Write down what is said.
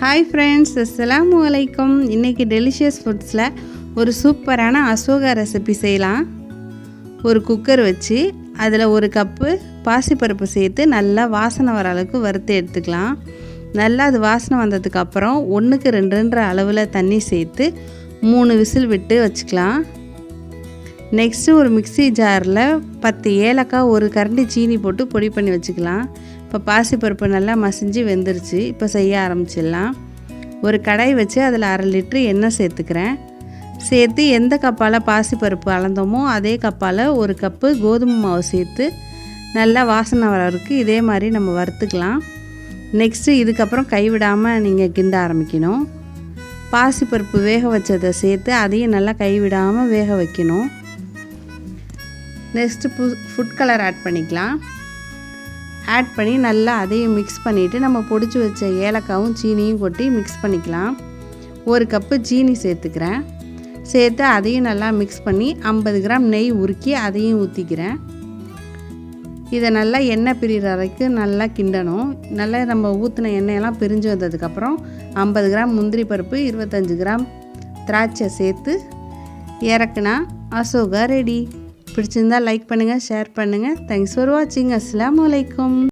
Hi friends, அஸ்ஸலாமு அலைக்கும். இன்றைக்கி டெலிஷியஸ் ஃபுட்ஸில் ஒரு சூப்பரான அசோகா ரெசிபி செய்யலாம். ஒரு குக்கர் வச்சு அதில் ஒரு கப்பு பாசிப்பருப்பு சேர்த்து நல்லா வாசனை வர அளவுக்கு வறுத்து எடுத்துக்கலாம். நல்லா அது வாசனை வந்ததுக்கப்புறம் 1க்கு 2 அளவில் தண்ணி சேர்த்து 3 விசில் விட்டு வச்சுக்கலாம். நெக்ஸ்ட்டு ஒரு மிக்ஸி ஜாரில் 10 ஏலக்காய், ஒரு கரண்டி சீனி போட்டு பொடி பண்ணி வச்சுக்கலாம். இப்போ பாசிப்பருப்பு நல்லா மசிஞ்சு வெந்துருச்சு. இப்போ செய்ய ஆரம்பிச்சிடலாம். ஒரு கடாய் வச்சு அதில் 1/2 லிட்ரு எண்ணெய் சேர்த்துக்கிறேன். சேர்த்து எந்த கப்பால் பாசிப்பருப்பு அளந்தோமோ அதே கப்பால் 1 கப்பு கோதுமை மாவு சேர்த்து நல்லா வாசனை வரருக்கு இதே மாதிரி நம்ம வறுத்துக்கலாம். நெக்ஸ்ட்டு இதுக்கப்புறம் கைவிடாமல் நீங்கள் கிண்ட ஆரம்பிக்கணும். பாசிப்பருப்பு வேக வச்சதை சேர்த்து அதையும் நல்லா கைவிடாமல் வேக வைக்கணும். நெக்ஸ்ட்டு ஃபுட் கலர் ஆட் பண்ணிக்கலாம். ஆட் பண்ணி நல்லா அதையும் மிக்ஸ் பண்ணிவிட்டு நம்ம பொடிச்சு வச்ச ஏலக்காவும் சீனியும் கொட்டி மிக்ஸ் பண்ணிக்கலாம். 1 கப்பு சீனி சேர்த்துக்கிறேன். சேர்த்து அதையும் நல்லா மிக்ஸ் பண்ணி 50 கிராம் நெய் உருக்கி அதையும் ஊற்றிக்கிறேன். இதை நல்லா எண்ணெய் பிரிகிற வரைக்கும் நல்லா கிண்டணும். நல்லா நம்ம ஊற்றின எண்ணெயெல்லாம் பிரிஞ்சு வந்ததுக்கப்புறம் 50 கிராம் முந்திரி பருப்பு, 25 கிராம் திராட்சை சேர்த்து இறக்குனா அசோகா ரெடி. பிடிச்சிருந்தால் லைக் பண்ணுங்கள், ஷேர் பண்ணுங்கள். தேங்க்ஸ் ஃபார் வாட்சிங். அஸ்ஸலாமு அலைக்கும்.